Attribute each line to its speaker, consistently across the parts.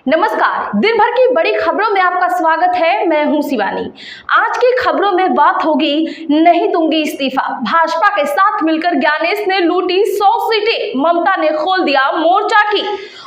Speaker 1: नमस्कार, दिन भर की बड़ी खबरों में आपका स्वागत है। मैं हूं शिवानी। आज की खबरों में बात होगी नहीं दूंगी इस्तीफा, भाजपा के साथ मिलकर ज्ञानेश ने लूटी 100 सीटें, ममता ने खोल दिया मोर्चा की,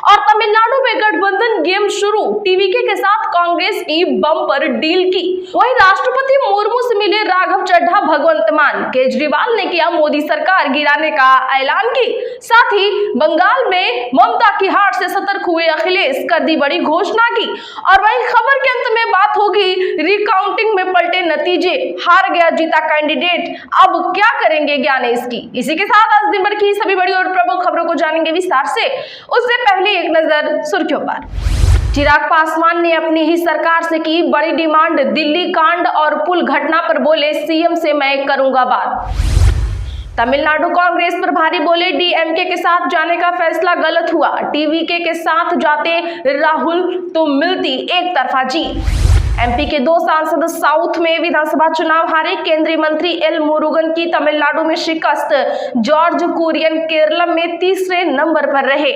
Speaker 1: और तमिलनाडु में गठबंधन गेम शुरू, टीवीके के साथ कांग्रेस की बम्पर डील की। वहीं राष्ट्रपति मुर्मू से मिले राघव चड्ढा भगवंत मान, केजरीवाल ने किया मोदी सरकार गिराने का ऐलान की, साथ ही बंगाल में ममता की हार से सतर्क हुए अखिलेश, कर दी बड़ी घोषणा की। और वहीं खबर के अंत में बात होगी रिकाउंटिंग में पलटे नतीजे, हार गया जीता कैंडिडेट, अब क्या करेंगे ज्ञानेश की। इसी के साथ आज दिन भर की सभी बड़ी और प्रमुख खबरों को जानेंगे विस्तार से। उससे पहले एक नजर सुर्खियों पर। चिराग पासवान ने अपनी ही सरकार से की बड़ी डिमांड, दिल्ली कांड और पुल घटना पर बोले सीएम से मैं करूंगा बात। तमिलनाडु कांग्रेस प्रभारी बोले डीएमके के साथ जाने का फैसला गलत हुआ, टीवीके के साथ जाते राहुल तो मिलती एक तरफा जीत। एमपी के 2 सांसद साउथ में विधानसभा चुनाव हारे, केंद्रीय मंत्री एल मुरुगन की तमिलनाडु में शिकस्त, जॉर्ज कुरियन केरल में तीसरे नंबर पर रहे।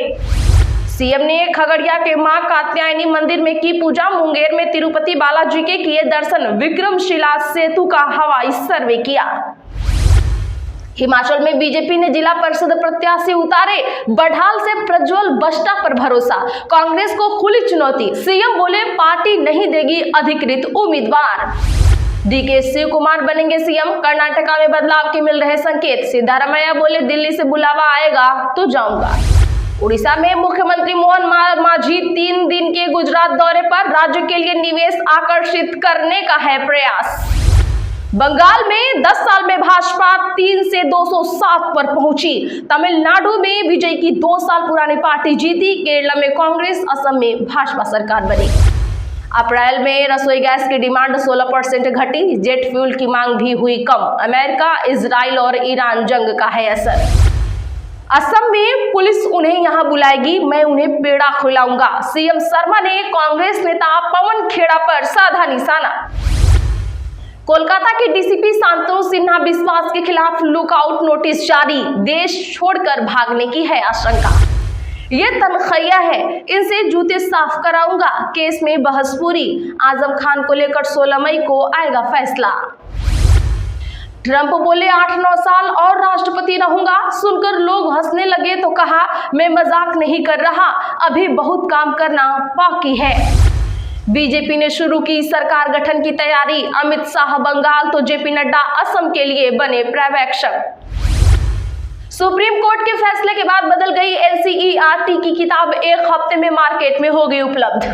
Speaker 1: सीएम ने खगड़िया के मां कात्यायनी मंदिर में की पूजा, मुंगेर में तिरुपति बालाजी के किए दर्शन, विक्रमशिला सेतु का हवाई सर्वे किया। हिमाचल में बीजेपी ने जिला परिषद प्रत्याशी उतारे, बढ़ाल से प्रज्वल बस्टा पर भरोसा, कांग्रेस को खुली चुनौती, सीएम बोले पार्टी नहीं देगी अधिकृत उम्मीदवार। डीके शिव कुमार बनेंगे सीएम, कर्नाटका में बदलाव के मिल रहे संकेत, सिद्धारमैया बोले दिल्ली से बुलावा आएगा तो जाऊंगा। उड़ीसा में मुख्यमंत्री मोहन मांझी 3 दिन के गुजरात दौरे पर, राज्य के लिए निवेश आकर्षित करने का है प्रयास। बंगाल में 10 साल में भाजपा 3 से 207 पर पहुंची, तमिलनाडु में विजय की 2 साल पुरानी पार्टी जीती, केरल में कांग्रेस, असम में भाजपा सरकार बनी। अप्रैल में रसोई गैस की डिमांड 16% घटी, जेट फ्यूल की मांग भी हुई कम, अमेरिका, इजराइल और ईरान जंग का है असर। असम में पुलिस उन्हें यहां बुलाएगी, मैं उन्हें पेड़ा खिलाऊंगा, सीएम शर्मा ने कांग्रेस नेता पवन खेड़ा पर साधा निशाना। कोलकाता के डीसीपी शांतनु सिन्हा विश्वास के खिलाफ लुकआउट नोटिस जारी, देश छोड़कर भागने की है आशंका। ये तनखैया है, इनसे जूते साफ कराऊंगा, केस में बहस पूरी, आजम खान को लेकर 16 मई को आएगा फैसला। ट्रंप बोले 8-9 साल और राष्ट्रपति रहूंगा, सुनकर लोग हंसने लगे तो कहा मैं मजाक नहीं कर रहा, अभी बहुत काम करना बाकी है। बीजेपी ने शुरू की सरकार गठन की तैयारी, अमित शाह बंगाल तो जेपी नड्डा असम के लिए बने पर्यवेक्षक। सुप्रीम कोर्ट के फैसले के बाद बदल गई एनसीईआरटी की किताब, 1 हफ्ते में मार्केट में होगी उपलब्ध।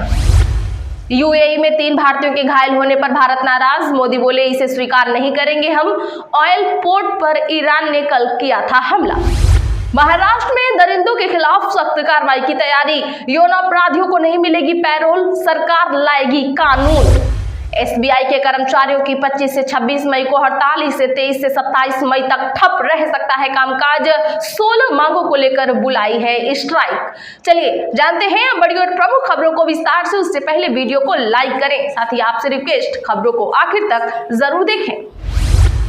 Speaker 1: यूएई में 3 भारतीयों के घायल होने पर भारत नाराज, मोदी बोले इसे स्वीकार नहीं करेंगे हम। ऑयल पोर्ट पर ईरान ने कल किया था हमला। महाराष्ट्र में दरिंदों के खिलाफ सख्त कार्रवाई की तैयारी, यौन अपराधियों को नहीं मिलेगी पैरोल, सरकार लाएगी कानून। एसबीआई के कर्मचारियों की 25 से 26 मई को हड़ताल, इसे 23 से 27 मई तक ठप रह सकता है कामकाज, 16 मांगों को लेकर बुलाई है स्ट्राइक। चलिए जानते हैं बड़ी और प्रमुख खबरों को विस्तार से, उससे पहले वीडियो को लाइक करें, साथ ही आपसे रिक्वेस्ट खबरों को आखिर तक जरूर देखें।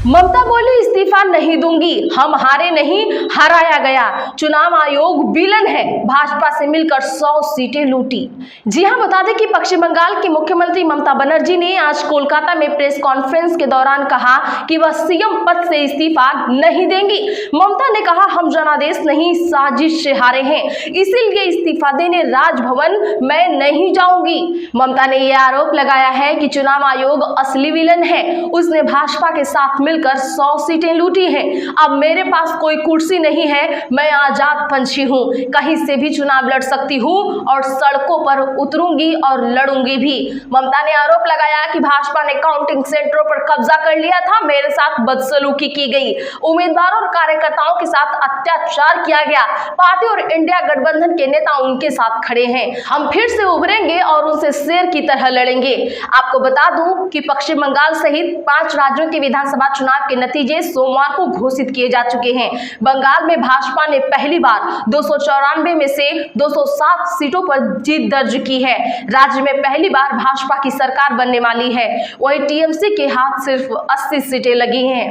Speaker 1: ममता बोली इस्तीफा नहीं दूंगी, हम हारे नहीं हराया गया, चुनाव आयोग विलन है, भाजपा से मिलकर 100 सीटें लूटी। जी हां, बता दें कि पश्चिम बंगाल की मुख्यमंत्री ममता बनर्जी ने आज कोलकाता में प्रेस कॉन्फ्रेंस के दौरान कहा कि वह सीएम पद से इस्तीफा नहीं देंगी। ममता ने कहा हम जनादेश नहीं साजिश से हारे हैं, इसीलिए इस्तीफा देने राजभवन मैं नहीं जाऊंगी। ममता ने यह आरोप लगाया है कि चुनाव आयोग असली विलन है, उसने भाजपा के साथ मिलकर 100 सीटें लूटी हैं, अब मेरे पास कोई कुर्सी नहीं है, मैं आजाद पंछी हूं, कहीं से भी चुनाव लड़ सकती हूं और सड़कों पर उतरूंगी और लड़ूंगी भी। ममता ने आरोप लगाया कि भाजपा ने काउंटिंग सेंटरों पर कब्जा कर लिया था, मेरे साथ बदसलूकी की गई, उम्मीदवारों और कार्यकर्ताओं के साथ अत्याचार किया गया, पार्टी और इंडिया गठबंधन के नेता उनके साथ खड़े हैं, हम फिर से उभरेंगे और उनसे शेर की तरह लड़ेंगे। आपको बता दूं कि पश्चिम बंगाल सहित 5 राज्यों के विधानसभा चुनाव के नतीजे सोमवार को घोषित किए जा चुके हैं। बंगाल में भाजपा ने पहली बार 294 में से 207 सीटों पर जीत दर्ज की है। राज्य में पहली बार भाजपा की सरकार बनने वाली है। वहीं टीएमसी के हाथ सिर्फ 80 सीटें लगी हैं।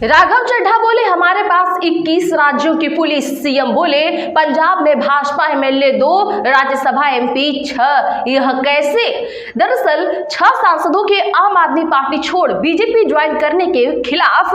Speaker 1: राघव चड्ढा बोले हमारे पास 21 राज्यों की पुलिस। सीएम बोले पंजाब में भाजपा एमएलए 2, राज्यसभा एमपी 6, यह कैसे? दरअसल 6 सांसदों के आम आदमी पार्टी छोड़ बीजेपी ज्वाइन करने के खिलाफ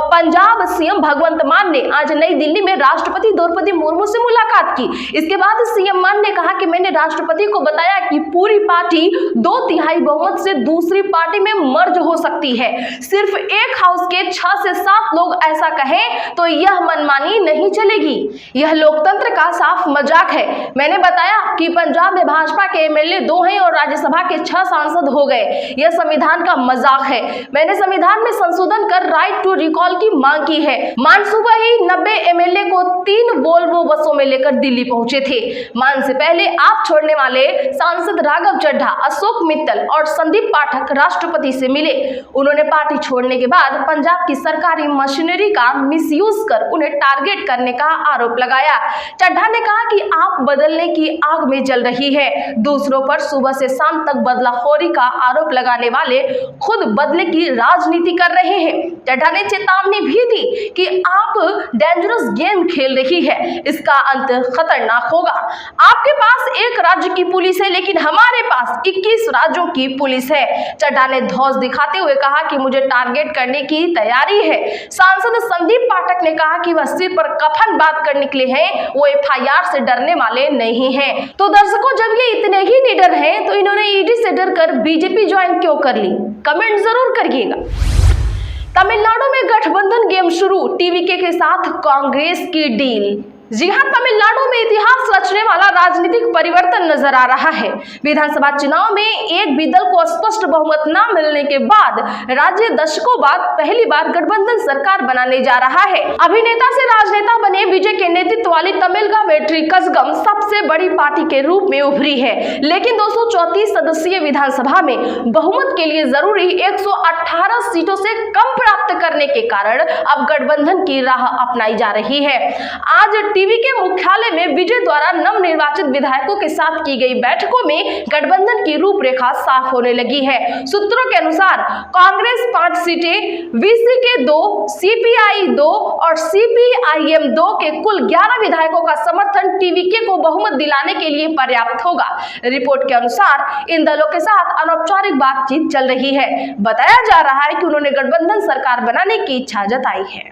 Speaker 1: पंजाब सीएम भगवंत मान ने आज नई दिल्ली में राष्ट्रपति द्रौपदी मुर्मू से मुलाकात की। इसके बाद सीएम मान ने कहा कि मैंने राष्ट्रपति को बताया कि पूरी पार्टी 2/3 बहुमत से दूसरी पार्टी में मर्ज हो सकती है। सिर्फ एक हाउस के 6 से 7 लोग ऐसा कहें तो यह मनमानी नहीं चलेगी। यह लोकतंत्र का साफ मजाक है। मैंने बताया कि पंजाब में भाजपा के एमएलए 2 हैं और राज्यसभा के 6 सांसद हो गए। यह संविधान का मजाक है। मैंने संविधान में संशोधन कर राइट टू रिकॉल की मांग की है। मान सुबह ही 90 एमएलए को 3 वोल्वो बसों में लेकर दिल्ली पहुंचे थे। मान से पहले आप छोड़ने वाले सांसद राघव चड्ढा, अशोक मित्तल और संदीप पाठक राष्ट्रपति से मिले। उन्होंने पार्टी छोड़ने के बाद पंजाब की सरकारी मशीनरी का मिसयूज कर उन्हें टारगेट करने का आरोप लगाया। चड्ढा ने कहा कि आप बदलने की आग में जल रही है। दूसरों पर सुबह से शाम तक बदलाखोरी का आरोप लगाने वाले खुद बदले की राजनीति कर रहे हैं। चड्ढा ने चेतावनी भी दी कि आप डेंजरस गेम खेल रही है, इसका अंत खतरनाक होगा। आपके पास एक राज्य की पुलिस है लेकिन हमारे पास 21 राज्यों की पुलिस है। चड्ढा ने धौंस दिखाते हुए कहा कि मुझे टारगेट करने की तैयारी है। सांसद संदीप पाठक ने कहा कि वह सिर पर कफन बात कर निकले हैं, वो एफआईआर से डरने वाले नहीं हैं। तो दर्शकों, जब ये इतने ही निडर हैं तो इन्होंने ईडी से डरकर बीजेपी ज्वाइन क्यों कर ली? कमेंट जरूर करिएगा। तमिलनाडु में गठबंधन गेम शुरू, टीवीके के साथ कांग्रेस की डील। जी हां, तमिलनाडु में इतिहास रचने वाला राजनीतिक परिवर्तन नजर आ रहा है। विधानसभा चुनाव में एक भी दल को स्पष्ट बहुमत न मिलने के बाद राज्य दशकों बाद पहली बार गठबंधन सरकार बनाने जा रहा है। अभिनेता से राजनेता बने विजय के नेतृत्व वाली तमिलगा वेट्री कज़गम सबसे बड़ी पार्टी के रूप में उभरी है, लेकिन 234 सदस्यीय विधानसभा में बहुमत के लिए जरूरी 118 सीटों से कम प्राप्त करने के कारण अब गठबंधन की राह अपनाई जा रही है। आज टीवी के मुख्यालय में विजय द्वारा नवनिर्वाचित विधायकों के साथ की गई बैठकों में गठबंधन की रूपरेखा साफ होने लगी है। सूत्रों के अनुसार कांग्रेस 5 सीटें, वीसीके 2, सीपीआई 2 और सीपीआईएम 2 के कुल 11 विधायकों का समर्थन टीवीके को बहुमत दिलाने के लिए पर्याप्त होगा। रिपोर्ट के अनुसार इन दलों के साथ अनौपचारिक बातचीत चल रही है। बताया जा रहा है कि उन्होंने गठबंधन सरकार बनाने की इच्छा जताई है।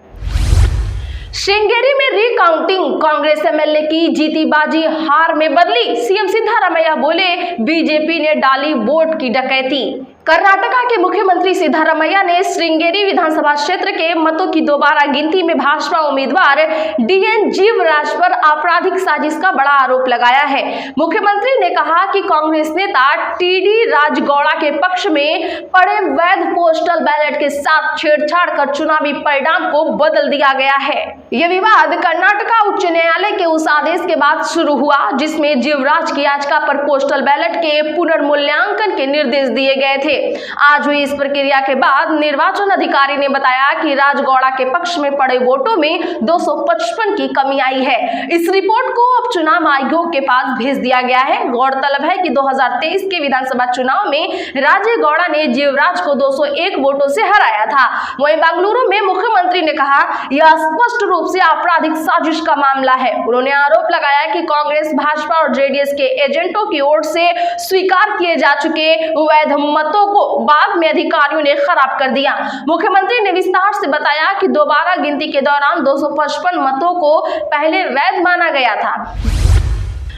Speaker 1: श्रृंगेरी में रिकाउंटिंग, कांग्रेस एमएलए की जीती बाजी हार में बदली। सीएम सिद्धारमैया बोले बीजेपी ने डाली वोट की डकैती। कर्नाटका के मुख्यमंत्री सिद्धारमैया ने श्रृंगेरी विधानसभा क्षेत्र के मतों की दोबारा गिनती में भाजपा उम्मीदवार डीएन जीवराज पर आपराधिक साजिश का बड़ा आरोप लगाया है। मुख्यमंत्री ने कहा कि कांग्रेस नेता टीडी राजगौड़ा के पक्ष में पड़े वैध पोस्टल बैलेट के साथ छेड़छाड़ कर चुनावी परिणाम को बदल दिया गया है। यह विवाद कर्नाटका उच्च न्यायालय के उस आदेश के बाद शुरू हुआ जिसमें जीवराज की याचिका पर पोस्टल बैलेट के पुनर्मूल्यांकन के निर्देश दिए गए थे। आज हुई इस प्रक्रिया के बाद निर्वाचन अधिकारी ने बताया कि राजगौड़ा के पक्ष में पड़े वोटों में 255 की कमी आई है। इस रिपोर्ट को अब चुनाव आयोग के पास भेज दिया गया है। गौरतलब है कि 2023 के विधानसभा चुनाव में राजेगौड़ा ने जीवराज को 201 वोटों से हराया था। वहीं बेंगलुरु में मुख्यमंत्री ने कहा यह स्पष्ट रूप से आपराधिक साजिश का मामला है। उन्होंने आरोप लगाया कि कांग्रेस, भाजपा और जेडीएस के एजेंटों की ओर से स्वीकार किए जा चुके वैध मतों को बाद में अधिकारियों ने खराब कर दिया। मुख्यमंत्री ने विस्तार से बताया कि दोबारा गिनती के दौरान 255 मतों को पहले वैध माना गया था।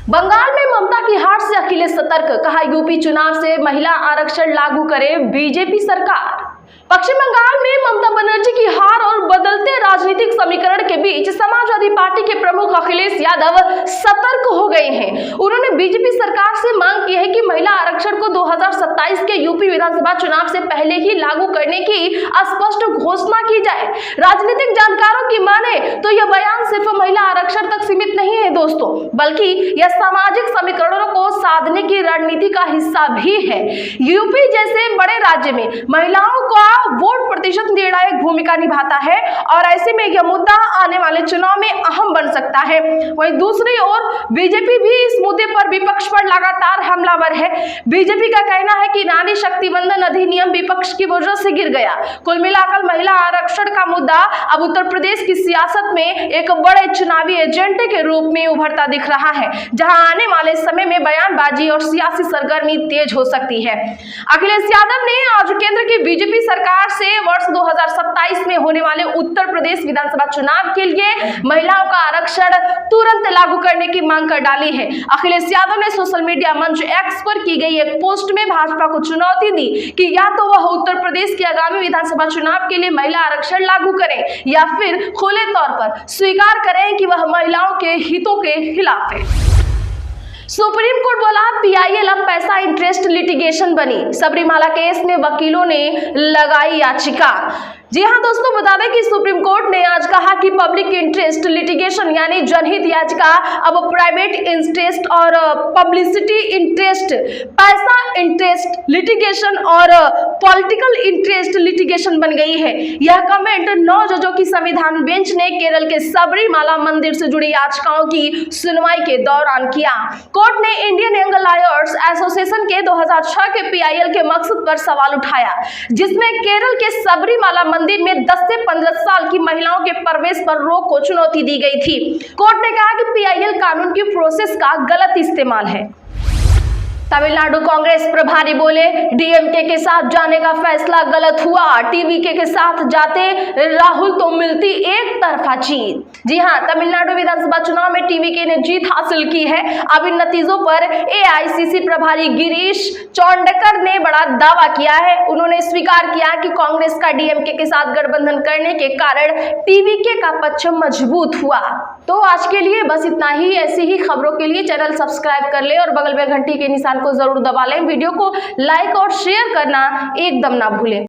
Speaker 1: बंगाल में ममता की हार से अखिलेश सतर्क, कहा यूपी चुनाव से महिला आरक्षण लागू करे बीजेपी सरकार। पश्चिम बंगाल में ममता बनर्जी की हार और बदलते राजनीतिक समीकरण के बीच समाजवादी पार्टी के प्रमुख अखिलेश यादव सतर्क हो गए हैं। उन्होंने बीजेपी सरकार से मांग की है कि महिला आरक्षण को 2027 के यूपी विधानसभा चुनाव से पहले ही लागू करने की स्पष्ट घोषणा की जाए। राजनीतिक जानकारों की माने तो यह बयान सिर्फ महिला आरक्षण तक सीमित नहीं है दोस्तों, बल्कि यह सामाजिक समीकरणों को साधने की रणनीति का हिस्सा भी है। यूपी जैसे बड़े राज्य में महिलाओं का वोट प्रतिशत निर्णायक भूमिका निभाता है और ऐसे में यह मुद्दा आने वाले चुनाव में अहम बन सकता है। वहीं दूसरी ओर बीजेपी भी इस मुद्दे पर विपक्ष पर लगातार हमलावर है। बीजेपी का कहना है कि नारी शक्ति वंदन अधिनियम विपक्ष की वजह से गिर गया। कुल मिलाकर महिला आरक्षण का मुद्दा अब उत्तर प्रदेश की सियासत में एक बड़े चुनावी एजेंडे के रूप में उभरता दिख रहा है, जहां आने वाले समय में बयानबाजी और सियासी सरगर्मी तेज हो सकती है। अखिलेश यादव ने आज केंद्र की बीजेपी सरकार से वर्ष 2027 में होने वाले उत्तर प्रदेश विधानसभा चुनाव के लिए महिलाओं का आरक्षण तुरंत लागू करने की मांग कर डाली है। अखिलेश यादव ने सोशल मीडिया मंच एक्स पर की गई एक पोस्ट में भाजपा को चुनौती दी कि या तो वह उत्तर प्रदेश के आगामी विधानसभा चुनाव के लिए महिला आरक्षण लागू करें या फिर खुले तौर पर स्वीकार करें कि वह महिलाओं के हितों के खिलाफ है। सुप्रीम कोर्ट बोला पीआईएल अब पैसा इंटरेस्ट लिटिगेशन बनी। सबरीमाला केस में वकीलों ने लगाई याचिका। जी हां दोस्तों, बता दें कि सुप्रीम कोर्ट ने आज कहा कि पब्लिक इंटरेस्ट लिटिगेशन यानी जनहित याचिका अब प्राइवेट इंटरेस्ट और पब्लिसिटी इंटरेस्ट, पैसा इंटरेस्ट लिटिगेशन और पॉलिटिकल इंटरेस्ट लिटिगेशन बन गई है। यह कमेंट 9 जजों की संविधान बेंच ने केरल के सबरीमाला मंदिर से जुड़ी याचिकाओं की सुनवाई के दौरान किया। कोर्ट ने इंडियन एंगल लॉयर्स एसोसिएशन के 2006 के पीआईएल के मकसद पर सवाल उठाया, जिसमें केरल के सबरीमाला मंदिर में 10 से 15 साल की महिलाओं के प्रवेश पर रोक को चुनौती दी गई थी। कोर्ट ने कहा कि पीआईएल कानून की प्रोसेस का गलत इस्तेमाल है। तमिलनाडु कांग्रेस प्रभारी बोले डीएमके के साथ जाने का फैसला गलत हुआ। टीवीके के साथ जाते राहुल तो मिलती एक तरफा जीत। जी हां, तमिलनाडु विधानसभा चुनाव में टीवीके ने जीत हासिल की है। अब इन नतीजों पर एआईसीसी प्रभारी गिरीश चोंडकर ने बड़ा दावा किया है। उन्होंने स्वीकार किया कि कांग्रेस का डीएमके के साथ गठबंधन करने के कारण टीवीके का पक्ष मजबूत हुआ। तो आज के लिए बस इतना ही। ऐसी ही खबरों के लिए चैनल सब्सक्राइब कर ले और बगल में घंटी के निशान को जरूर दबा लें। वीडियो को लाइक और शेयर करना एकदम ना भूलें।